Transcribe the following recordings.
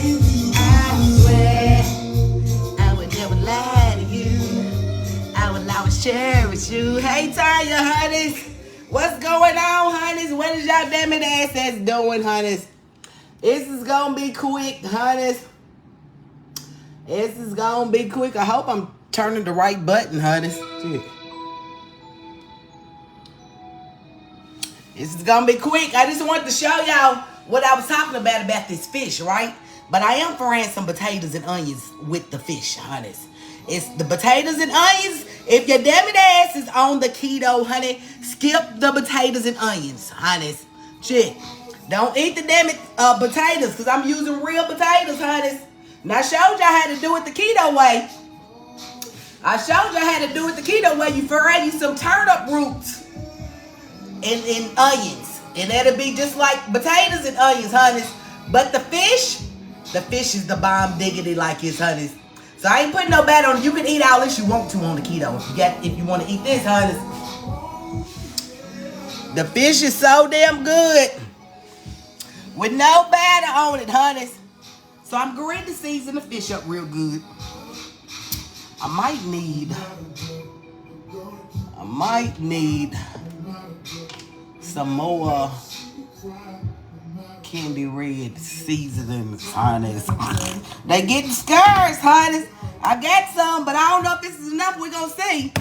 I swear I would never lie to you. I will always cherish you. Hey, Tanya, honeys. What's going on, honeys? What is y'all damn it asses doing, honeys? This is gonna be quick, honeys. This is gonna be quick. I hope I'm turning the right button, honeys. Shit. This is gonna be quick. I just wanted to show y'all what I was talking about this fish, right? But I am frying some potatoes and onions with the fish, honeys. It's the potatoes and onions. If your damn ass is on the keto, honey, skip the potatoes and onions, honeys. Shit. Don't eat the damn potatoes, because I'm using real potatoes, honeys. And I showed y'all how to do it the keto way. You fry you some turnip roots and onions. And that'll be just like potatoes and onions, honeys. But the fish is the bomb diggity like it's, honeys. So I ain't putting no bad on it. You can eat all this you want to on the keto. If you want to eat this, honeys. The fish is so damn good. With no batter on it, honeys. So I'm going to season the fish up real good. I might need some more candy red seasonings, honeys. They getting scarce, honeys. I got some, but I don't know if this is enough. We're gonna see.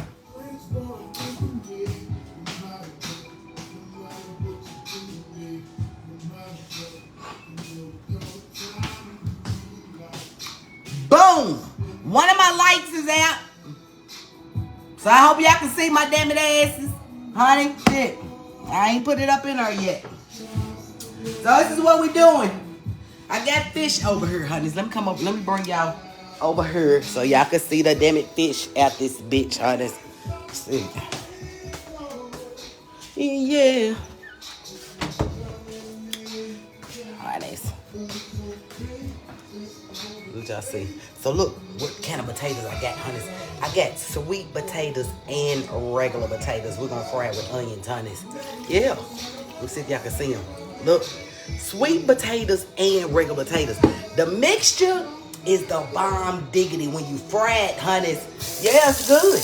Boom! One of my lights is out. So I hope y'all can see my damn it asses. Honey, shit. I ain't put it up in there yet. So this is what we doing. I got fish over here, honeys. Let me bring y'all over here so y'all can see the damn it fish out this bitch, honeys. See. Yeah. Honeys. Let y'all see. So look what kind of potatoes I got, honeys. I got sweet potatoes and regular potatoes. We're gonna fry it with onions, honeys. Yeah. Let's see if y'all can see them. Look. Sweet potatoes and regular potatoes. The mixture is the bomb diggity when you fry it, honeys. Yeah, it's good.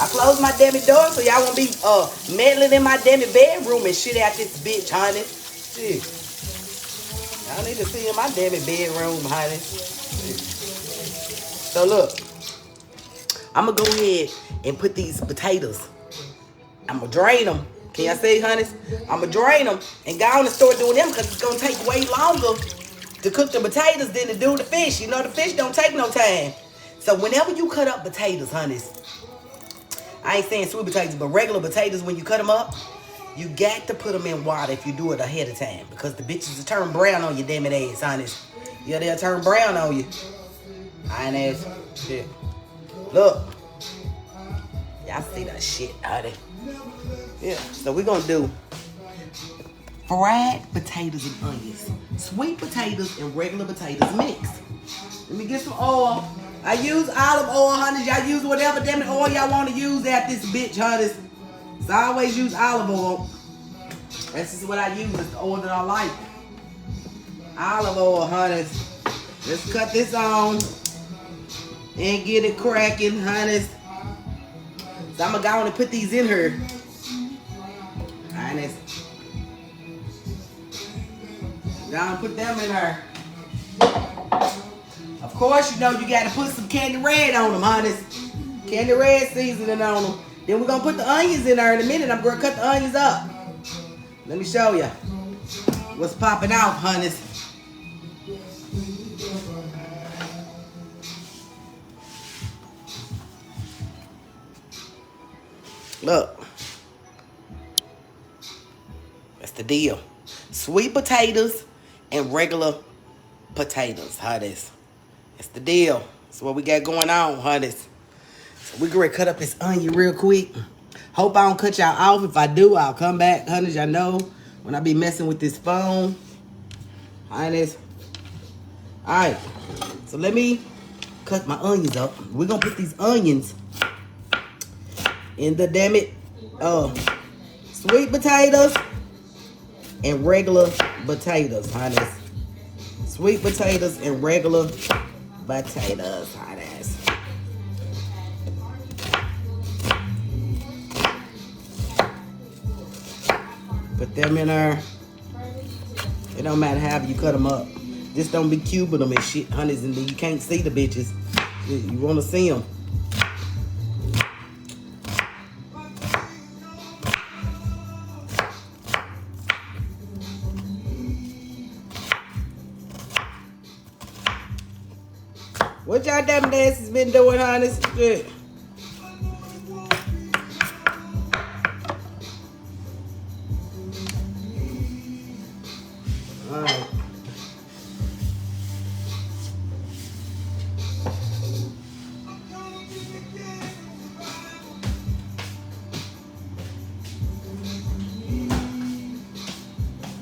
I closed my damn door so y'all won't be meddling in my damn bedroom and shit out this bitch, honey. Shit. Y'all need to see in my damn bedroom, honey. So look, I'm gonna go ahead and put these potatoes. I'm gonna drain them. Can y'all see, honeys? I'm gonna drain them and go on and start doing them because it's gonna take way longer to cook the potatoes than to do the fish. You know, the fish don't take no time. So whenever you cut up potatoes, honeys, I ain't saying sweet potatoes, but regular potatoes, when you cut them up, you got to put them in water if you do it ahead of time because the bitches will turn brown on you, damn it ass, honeys. Yeah, they'll turn brown on you. Iron ass shit. Look. Y'all see that shit, honey. Yeah, so we're gonna do fried potatoes and onions. Sweet potatoes and regular potatoes mixed. Let me get some oil. I use olive oil, honeys. Y'all use whatever damn oil y'all want to use at this bitch, honeys. So I always use olive oil. That's just what I use. It's the oil that I like. Olive oil, honeys. Let's cut this on and get it cracking, honeys. So I'm gonna go on and put these in here. Honeys. Go on and put them in her. Of course, you know you gotta put some candy red on them, honeys. Candy red seasoning on them. Then we're gonna put the onions in there in a minute. I'm gonna cut the onions up. Let me show you what's popping out, honeys. Look. That's the deal. Sweet potatoes and regular potatoes, honeys. That's the deal. That's what we got going on, honeys. So we're going to cut up this onion real quick. Hope I don't cut y'all off. If I do, I'll come back, honeys. Y'all know when I be messing with this phone. Honeys. All right. So let me cut my onions up. We're going to put these onions in the damn it sweet potatoes and regular potatoes, honeys. Sweet potatoes and regular potatoes. Hot ass. Put them in there. It don't matter how you cut them up. Just don't be cubing them and shit, honeys, and then you can't see the bitches. You want to see them. What y'all damn dances been doing, honeys? Shit. Alright.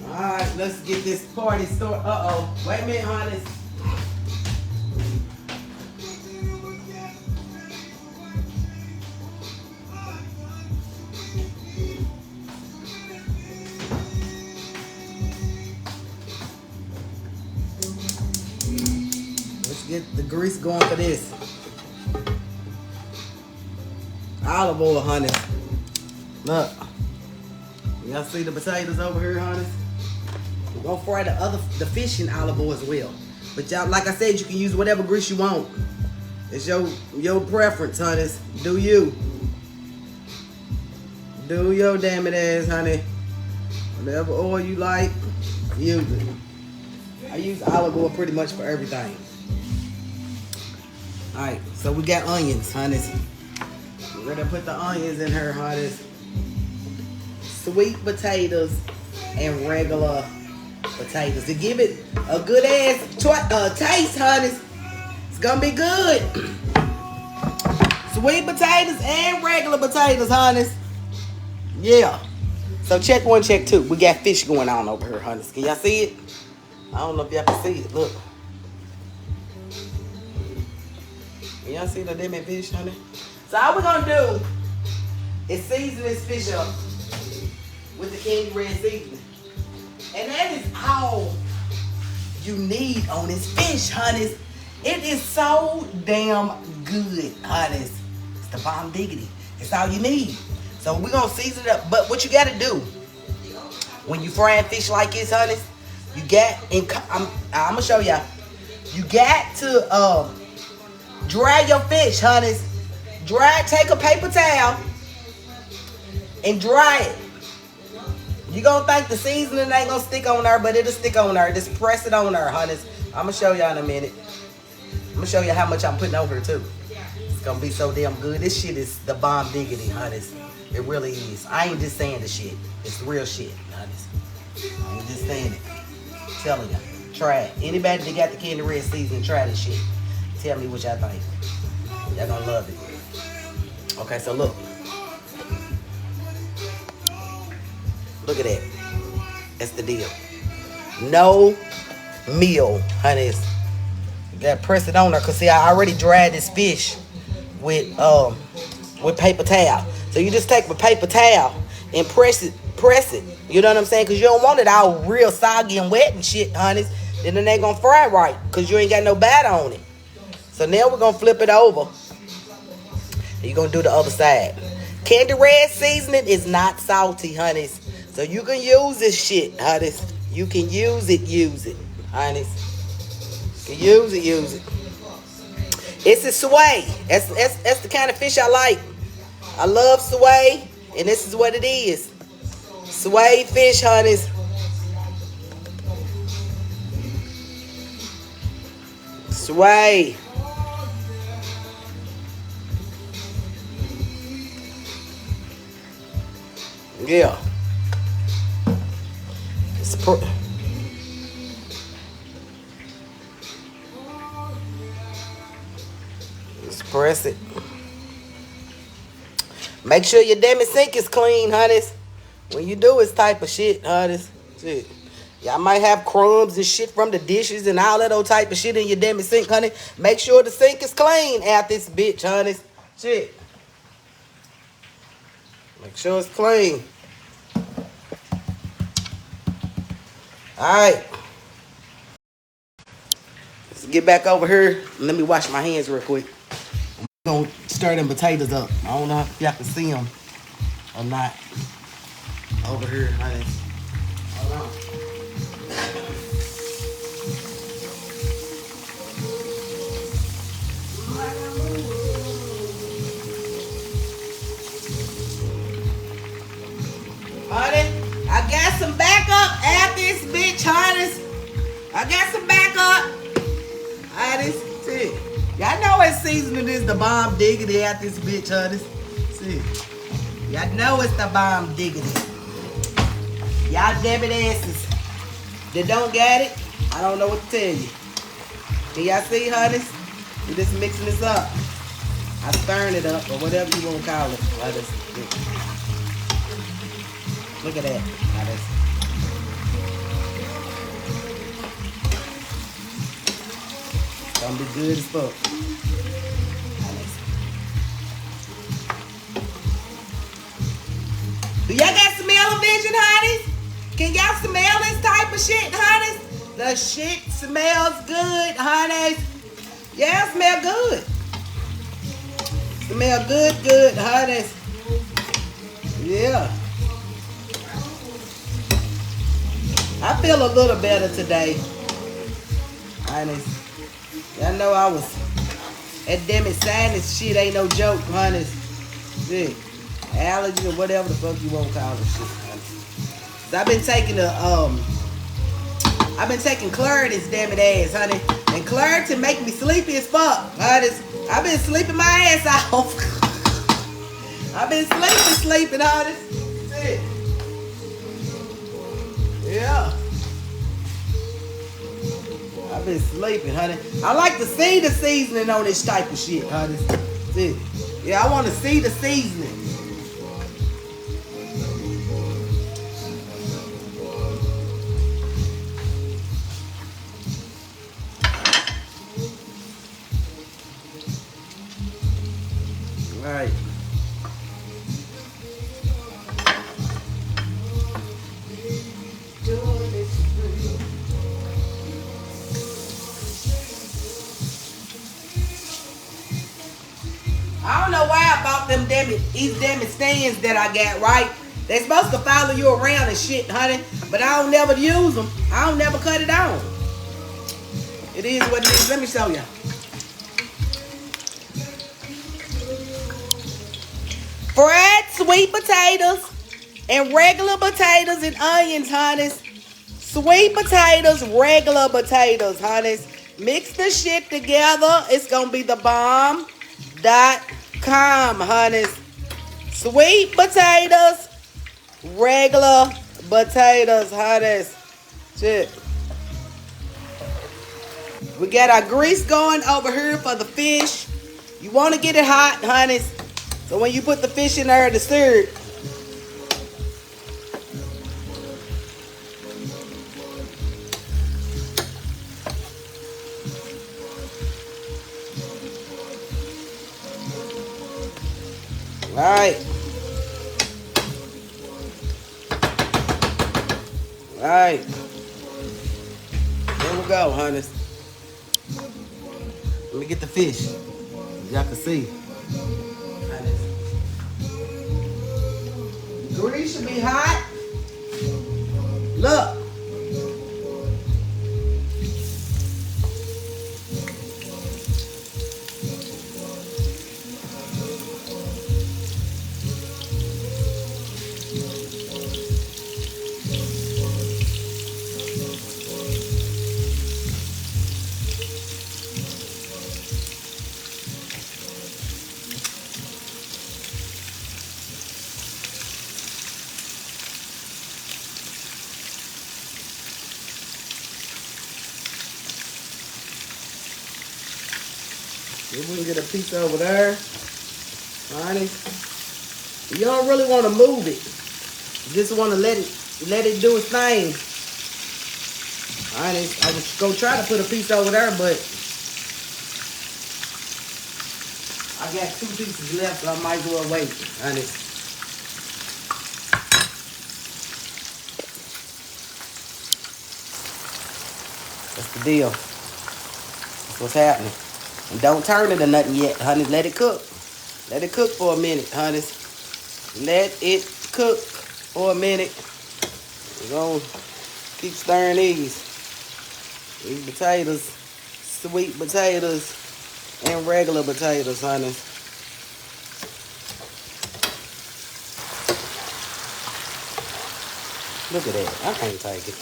Alright, let's get this party started. Uh-oh. Wait a minute, honeys. Get the grease going for this. Olive oil, honey. Look. Y'all see the potatoes over here, honey? We're gonna fry the fish in olive oil as well. But y'all, like I said, you can use whatever grease you want. It's your preference, honey. Do you. Do your damn it ass, honey. Whatever oil you like, use it. I use olive oil pretty much for everything. Alright, so we got onions, honeys. We're gonna put the onions in here, honeys. Sweet potatoes and regular potatoes. To give it a good ass taste, honeys. It's gonna be good. Sweet potatoes and regular potatoes, honeys. Yeah. So check one, check two. We got fish going on over here, honeys. Can y'all see it? I don't know if y'all can see it. Look. Y'all see the damn fish, honey? So all we're gonna do is season this fish up with the candy red seasoning. And that is all you need on this fish, honeys. It is so damn good, honeys. It's the bomb diggity. It's all you need. So we're gonna season it up. But what you gotta do when you frying fish like this, honeys, you got, I'm gonna show y'all. You got to dry your fish, honeys. Take a paper towel and dry it. You gonna think the seasoning ain't gonna stick on there, but it'll stick on there. Just press it on there, honeys. I'm gonna show y'all in a minute. I'm gonna show you how much I'm putting over here too. It's gonna be so damn good. This shit is the bomb diggity, honeys. It really is. I ain't just saying the shit. It's the real shit, honeys. I ain't just saying it. I'm telling you. Try it. Anybody that got the candy red seasoning, try this shit. Tell me what y'all think. Y'all gonna love it. Okay, so look. Look at that. That's the deal. No meal, honeys. You gotta press it on there, cause see, I already dried this fish with paper towel. So you just take the paper towel and press it. You know what I'm saying? Cause you don't want it all real soggy and wet and shit, honeys. Then it ain't gonna fry right, cause you ain't got no batter on it. So now we're gonna flip it over. You're gonna do the other side. Candy red seasoning is not salty, honeys. So you can use this shit, honeys. You can use it, honeys. You can use it. It's a sway. That's the kind of fish I like. I love sway, and this is what it is. Sway fish, honeys. Sway. Yeah. Just press it. Make sure your damn sink is clean, honeys. When you do this type of shit, honeys. Shit. Y'all might have crumbs and shit from the dishes and all that old type of shit in your damn sink, honey. Make sure the sink is clean out this bitch, honeys. Shit. Make sure it's clean. Alright. Let's get back over here. Let me wash my hands real quick. I'm gonna stir them potatoes up. I don't know if y'all can see them or not. Over here, honey. Hold on. Honey, I got some backup at this bitch, honey. I got some backup. Honey, see. Y'all know what seasoning is the bomb diggity at this bitch, honey. See. Y'all know it's the bomb diggity. Y'all damn it asses that don't get it, I don't know what to tell you. Can y'all see, honey? We just mixing this up. I stirring it up, or whatever you want to call it. Look at that. It's gonna be good as fuck. Do y'all got smell-o-vision, honeys? Can y'all smell this type of shit, honeys? The shit smells good, honeys. Yeah, smell good. Smell good, honeys. Yeah. I feel a little better today, honeys. Y'all know I was that damn sinus shit ain't no joke, honeys. Yeah. Allergy or whatever the fuck you want to call this shit, honey. I've been taking Claritin, damn it ass, honey. And Claritin make me sleepy as fuck, honey. I've been sleeping my ass off. I've been sleeping, honey. Shit. Yeah. I've been sleeping, honey. I like to see the seasoning on this type of shit, honey. See. Yeah, I want to see the seasoning. Right. I don't know why I bought them these damn stands that I got, right? They're supposed to follow you around and shit, honey. But I don't never use them. I don't never cut it on. It is what it is. Let me show you. Fried sweet potatoes and regular potatoes and onions, honeys. Sweet potatoes, regular potatoes, honeys. Mix the shit together. It's gonna be the bomb.com, honeys. Sweet potatoes, regular potatoes, honeys. Shit. We got our grease going over here for the fish. You want to get it hot, honeys. So when you put the fish in there to stir it, all right. All right. There we go, honeys. Let me get the fish. Y'all can see. The grease should be hot. Look. If we can get a piece over there, honey. You don't really want to move it. You just want to let it do its thing. Honey, I was gonna try to put a piece over there, but I got 2 pieces left, so I might as well wait, honey. That's the deal. what's happening. And don't turn it or nothing yet, honey. Let it cook. Let it cook for a minute, honey. Let it cook for a minute. We're gonna keep stirring these potatoes, sweet potatoes, and regular potatoes, honey. Look at that. I can't take it.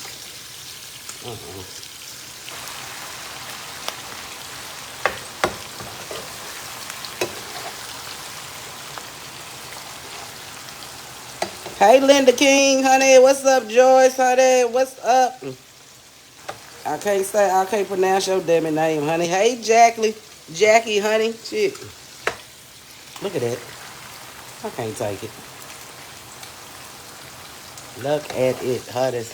Hey, Linda King, honey. What's up, Joyce, honey? What's up? I can't pronounce your damn name, honey. Hey, Jackie, honey. Shit. Look at that. I can't take it. Look at it, honey.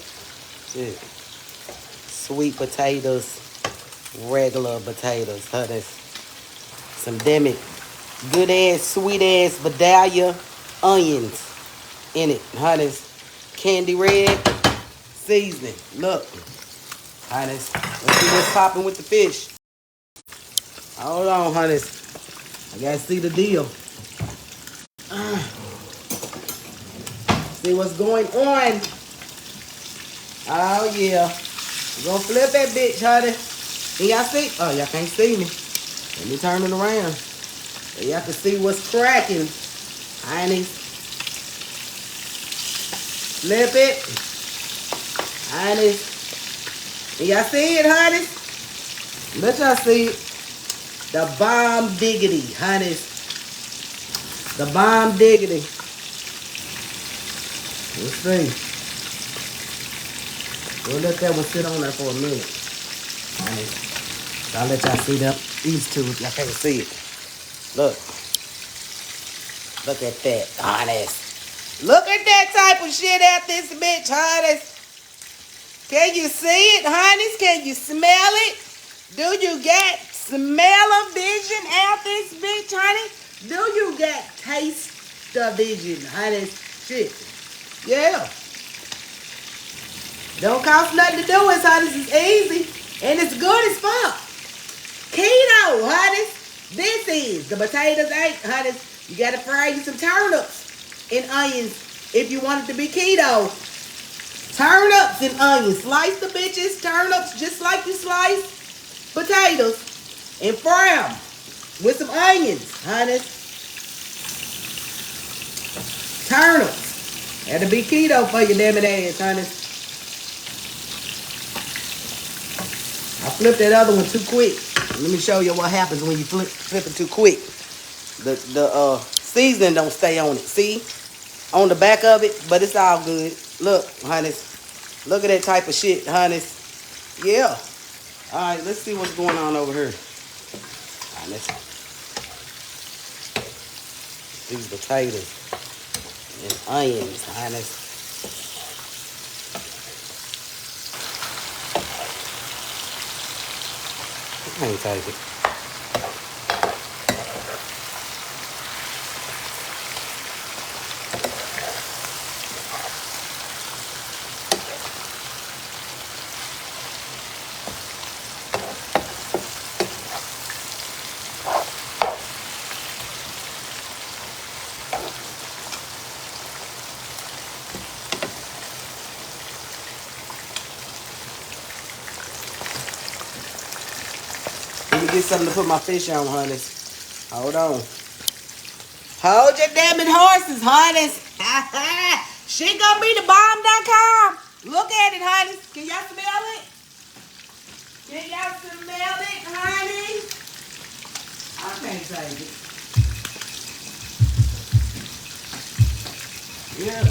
Shit. Sweet potatoes, regular potatoes, honey. Some damn it, good ass, sweet ass Vidalia onions in it, honey. Candy red seasoning. Look, honey. Let's see what's popping with the fish. Hold on, honey. I gotta see the deal. See what's going on. Oh yeah. We're gonna flip that bitch, honey. Can y'all see? Oh, y'all can't see me. Let me turn it around. So y'all can see what's cracking, honey. Flip it, honey. Can y'all see it, honey? Let y'all see it. The bomb diggity, honey. The bomb diggity. Let's see. We'll let that one sit on there for a minute. Honey. So I'll let y'all see these two. Y'all can't see it. Look. Look at that, honey. Look at that type of shit out this bitch, honey. Can you see it, honey? Can you smell it? Do you get smell-o-vision out this bitch, honey? Do you get taste-o-vision, honey? Shit. Yeah. Don't cost nothing to do it, honey. It's easy. And it's good as fuck. Keto, honey. This is the potatoes ain't, honey. You gotta fry you some turnips and onions if you want it to be keto. Turnips and onions. Slice the bitches, turnips, just like you slice potatoes. And fry them with some onions, honey. Turnips. That'll be keto for you, damn it ass, honey. I flipped that other one too quick. Let me show you what happens when you flip it too quick. The seasoning don't stay on it. See? On the back of it, but it's all good. Look, honey. Look at that type of shit, honey. Yeah. All right, let's see what's going on over here. Honey. These potatoes and onions, honey. I can't take it. Let me get something to put my fish on, honey. Hold on. Hold your damn horses, honey. She gonna be the bomb.com. Look at it, honey. Can y'all smell it? Can y'all smell it, honey? I can't take it. Yeah.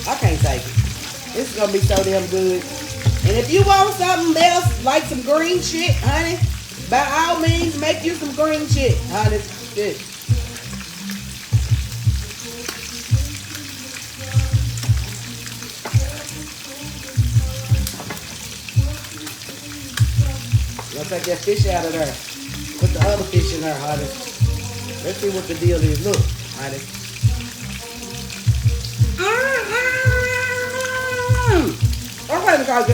I can't take it. This is gonna be so damn good. And if you want something else, like some green shit, honey, by all means, make you some green shit, honey. Shit. Let's take that fish out of there. Put the other fish in there, honey. Let's see what the deal is. Look, honey. Okay, guys.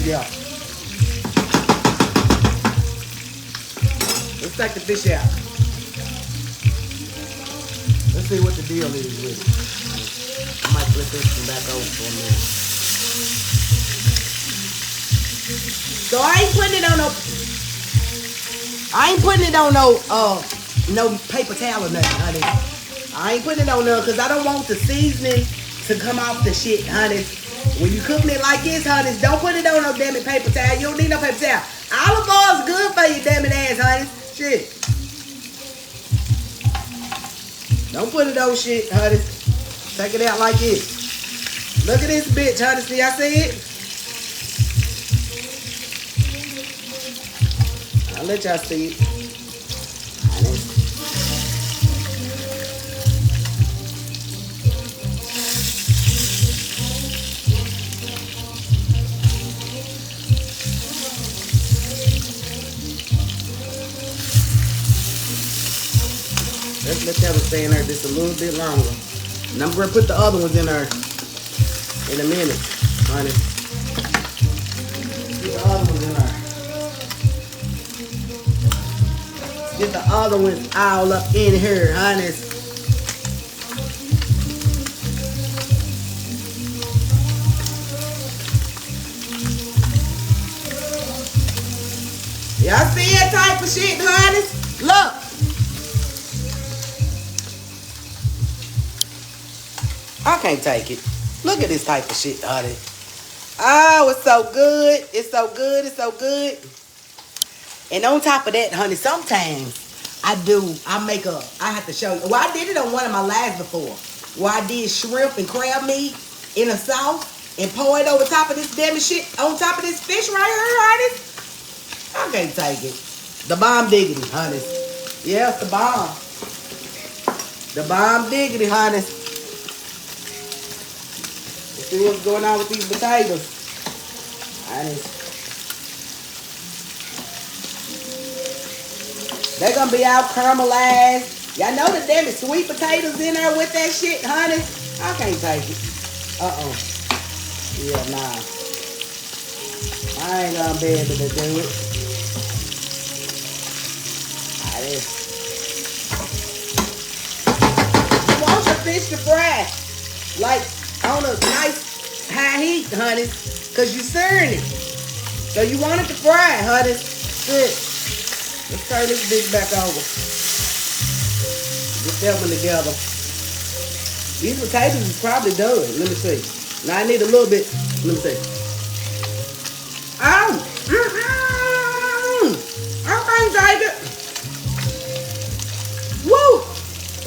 Yeah. Let's take the fish out. Let's see what the deal is with it. I might flip this one back over for a minute. So I ain't putting it on no paper towel or nothing, honey. I ain't putting it on there because I don't want the seasoning to come off the shit, honey. When you cooking it like this, honey, don't put it on no damn it paper towel. You don't need no paper towel. Olive oil is good for you, damn it ass, honey. Shit. Don't put it on shit, honey. Take it out like this. Look at this bitch, honey. See, I see it? I'll let y'all see it. Let's let that one stay in there just a little bit longer. And I'm going to put the other ones in there in a minute, honey. Get the other ones in there. Get the other ones all up in here, honey. Y'all see that type of shit, honey? Look. I can't take it. Look at this type of shit, honey. Oh, it's so good. It's so good. It's so good. And on top of that, honey, sometimes I have to show you. Well, I did it on one of my lives before. Where I did shrimp and crab meat in a sauce and pour it over top of this damn shit, on top of this fish right here, honey. I can't take it. The bomb diggity, honey. Yeah, it's the bomb. The bomb diggity, honey. See what's going on with these potatoes. They're gonna be all caramelized. Y'all know the damn sweet potatoes in there with that shit, honey. I can't take it. Yeah, nah. I ain't gonna be able to do it. You want your fish to fry like on a nice high heat, honey, because you're searing it. So you want it to fry, honey. Good. Let's turn this bitch back over. Get that one together. These potatoes is probably done. Let me see. Now I need a little bit. Let me see. Oh! I can't take it. Woo!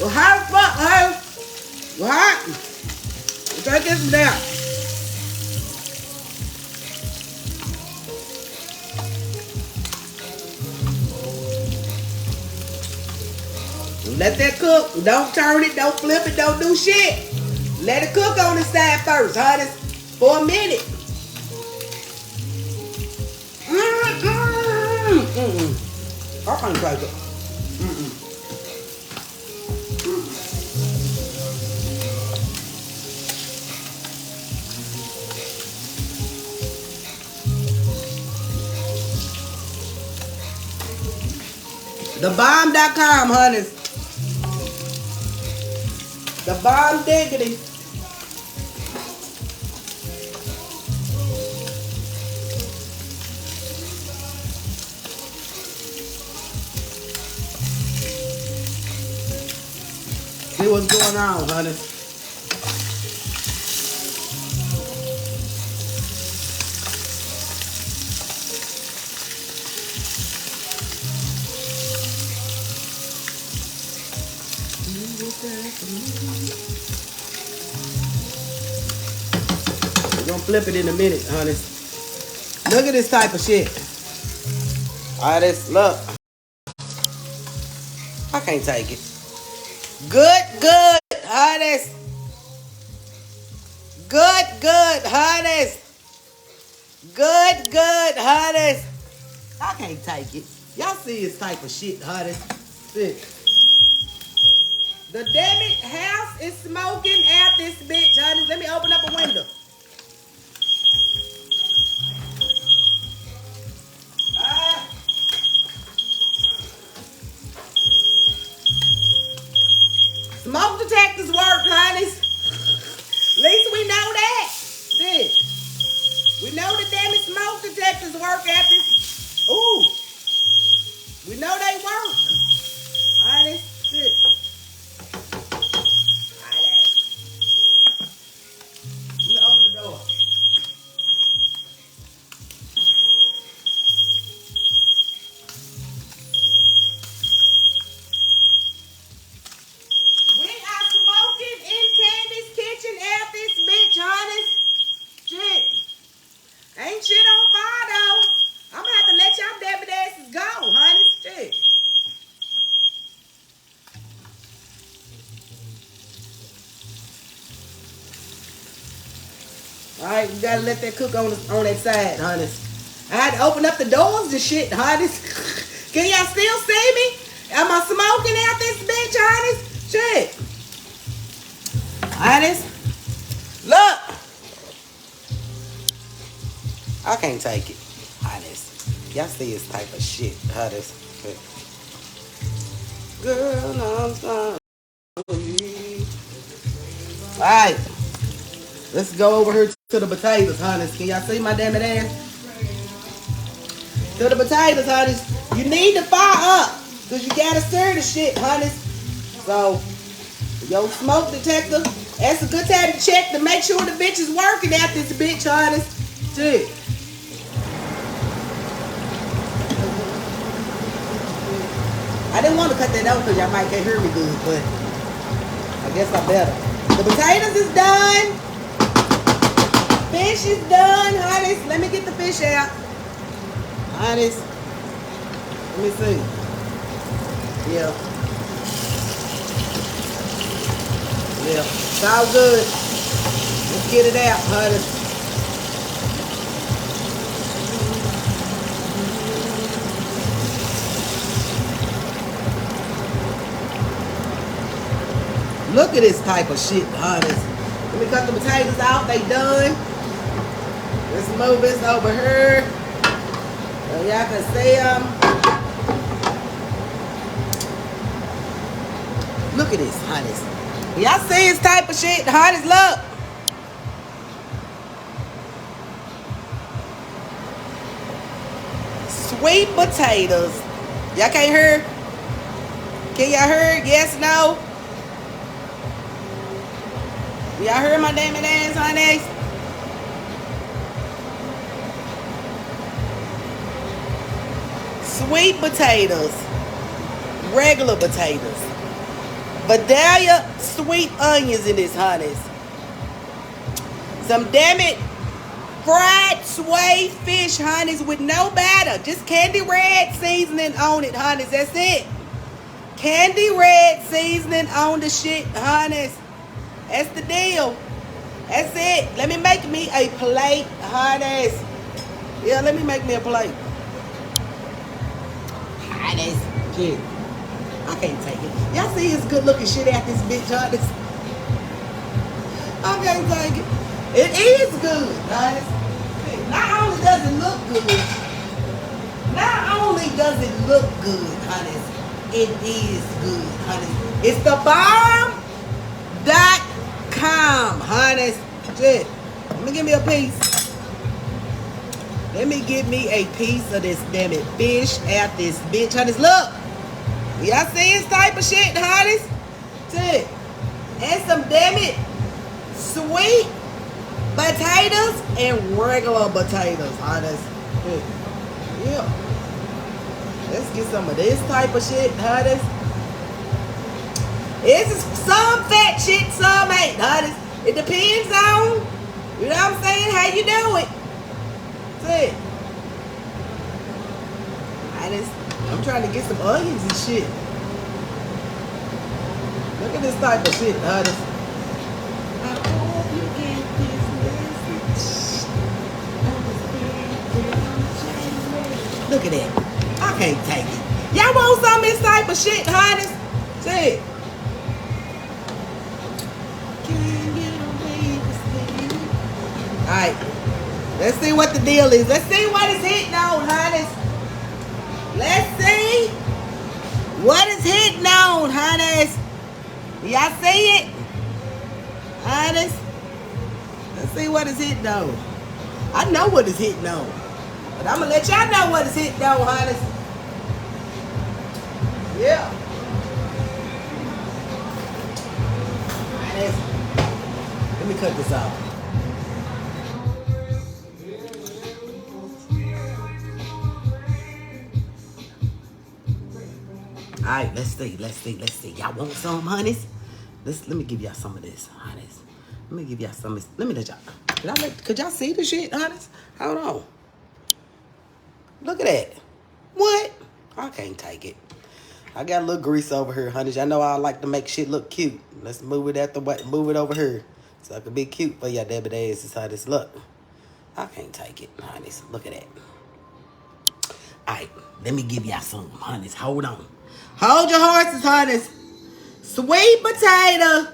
Well, hot as fuck, honey. Well, hot. Take this down. Let that cook. Don't turn it. Don't flip it. Don't do shit. Let it cook on this side first, honey. For a minute. I can't take it. TheBomb.com, honey. The Bomb Diggity. See what's going on, honey. We're gonna flip it in a minute, honey. Look at this type of shit. All this, look. I can't take it. Good, hottest. Good, hottest. Good, hottest. I can't take it. Y'all see this type of shit, hottest. Shit. The damn it house is smoking out this bitch, honey. Let me open up a window. Smoke detectors work, honeys. At least we know that. Shit. We know the damn it smoke detectors work at this. Ooh. We know they work. Honey, shit. Let me open the door. We are smoking in Candy's kitchen out this bitch, honey. Shit. Ain't shit on fire though. I'm gonna have to let y'all debit asses go, honey. Shit. Alright, you gotta let that cook on that side, honey. I had to open up the doors and shit, honey. Can y'all still see me? Am I smoking out this bitch, honey? Shit. Honest. Look. I can't take it. Honest. Y'all see this type of shit. Honest. Girl, no, I'm sorry. Alright. Let's go over here to the potatoes, honest. Can y'all see my damn it ass? To the potatoes, honest. You need to fire up. Because you gotta stir the shit, honest. So, yo, smoke detector. That's a good time to check to make sure the bitch is working at this bitch, honest. Shit. I didn't want to cut that out because y'all might can't hear me good, but I guess I better. The potatoes is done. Fish is done, honest. Let me get the fish out. Honest. Let me see. Yeah. Yeah. It's all good. Let's get it out, honey. Look at this type of shit, honest. Let me cut the potatoes out. They done. Let's move this over here. So y'all can see them. Look at this, honest. Y'all see this type of shit, honest? Look. Sweet potatoes. Y'all can't hear? Can y'all hear? Yes, no? Y'all heard my damn ass, honey? Sweet potatoes. Regular potatoes. Vidalia sweet onions in this, honey. Some damn it fried sway fish, honeys, with no batter. Just candy red seasoning on it, honeys. That's it. Candy red seasoning on the shit, honeys. That's the deal. That's it. Let me make me a plate, honeys. Yeah, let me make me a plate. Honeys. Shit. I can't take it. Y'all see this good looking shit out this bitch, honeys? I can't take it. It is good, honeys. Not only does it look good, honeys, it is good, honeys. It's the bomb.com, honeys. Shit. Let me give me a piece. Let me give me a piece of this damn it fish out this bitch, honeys. Look. Y'all see this type of shit, honeys? Shit. And some damn it sweet potatoes and regular potatoes, honeys. Shit. Yeah. Let's get some of this type of shit, honeys. It's some fat shit, some ain't, honeys. It depends on, you know what I'm saying, how you do it. See, trying to get some onions and shit. Look at this type of shit, honey. I hope you get this message. Look at that. I can't take it. Y'all want some of this type of shit, honey? Say it. Alright. Let's see what the deal is. Let's see what is hitting on, honey. Let's see what is hitting on, honey. Y'all see it? Honey. Let's see what is hitting on. I know what is hitting on. But I'm going to let y'all know what is hitting on, honey. Yeah. Let me cut this off. Alright, let's see. Y'all want some, honeys? Let me give y'all some of this, honeys. Let me give y'all some of this. Let me let y'all. Could y'all see the shit, honeys? Hold on. Look at that. What? I can't take it. I got a little grease over here, honeys. I know I like to make shit look cute. Let's move it over here. So it can be cute for y'all debit ass. Is how this look. I can't take it, honeys. Look at that. Alright, let me give y'all some, honeys. Hold on. Hold your horses, honeys. Sweet potato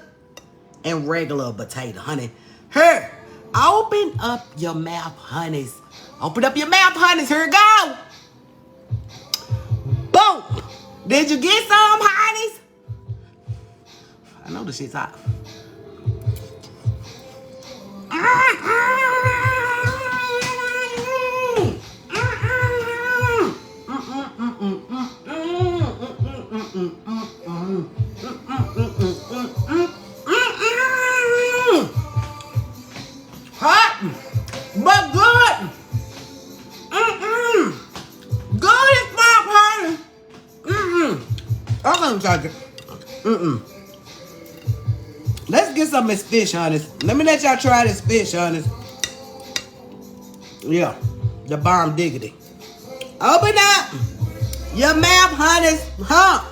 and regular potato, honey. Here, open up your mouth, honeys. Open up your mouth, honeys. Here we go. Boom. Did you get some, honeys? I know this shit's hot. Hot, but good. Good as fuck, honey. I'm gonna take it. Let's get some of this fish, honey. Let me let y'all try this fish, honey. Yeah, the bomb diggity. Open up your mouth, honey. Huh?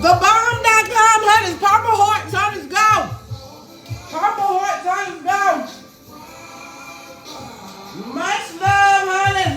The bomb.com, honey. Purple Hearts, honey, go. Purple Hearts, honey, go. Much love, honey.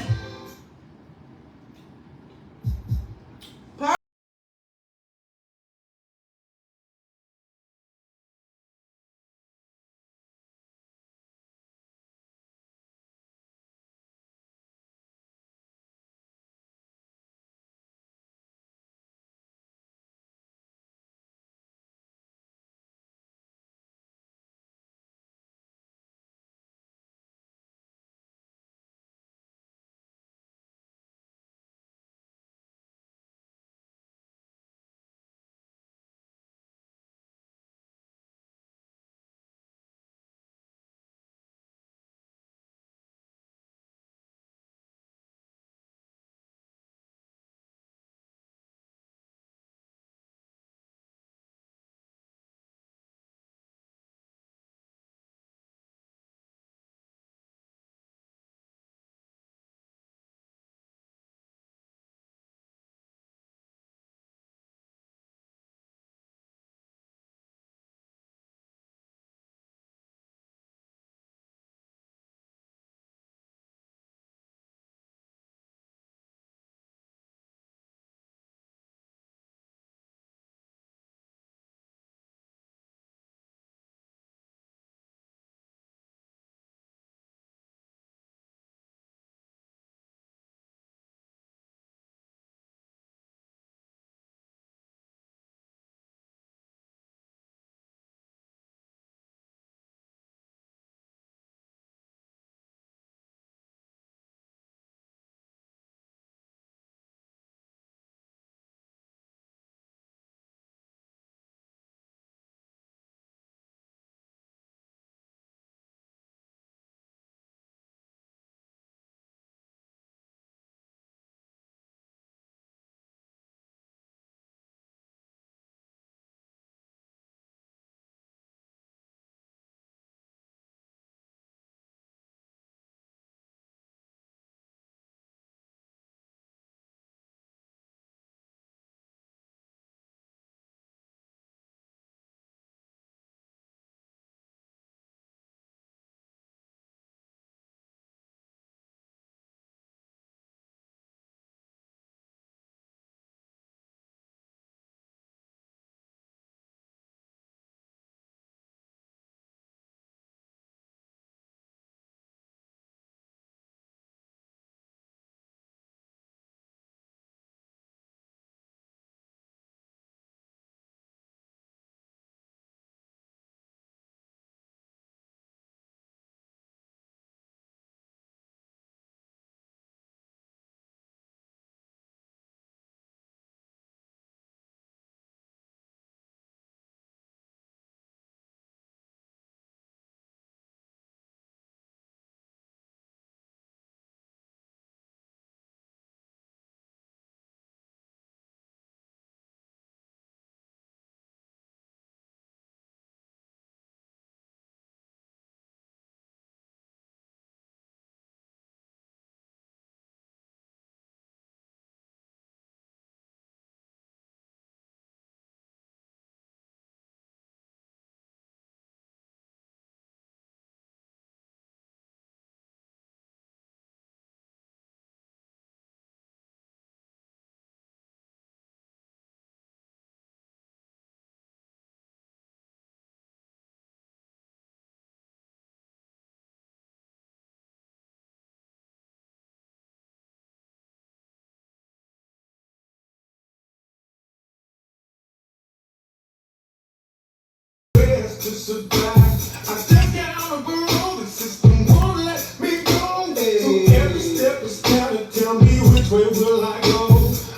to survive. I just got on the road, the system won't let me go. So every step is gotta tell me which way will I go.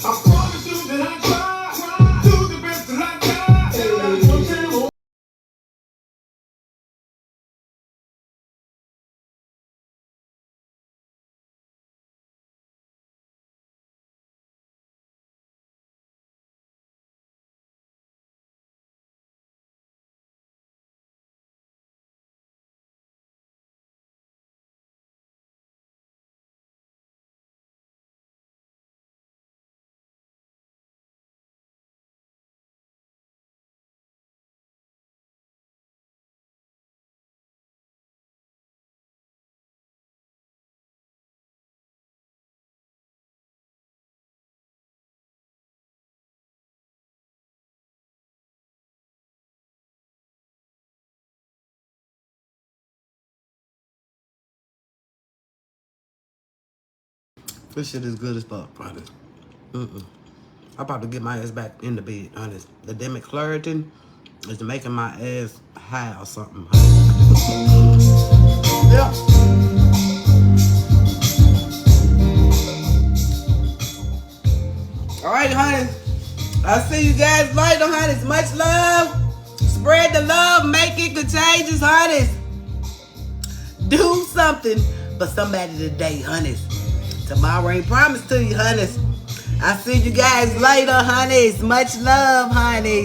I promise you that I try, do the best that I got. This shit is good as fuck, brother. I'm about to get my ass back in the bed, honest. The Demi Claritin is making my ass high or something. Yeah. All right, honey. I'll see you guys later, honey. Much love. Spread the love. Make it contagious, honey. Do something for somebody today, honey. Tomorrow ain't promised to you, honey. I'll see you guys later, honey. Much love, honey.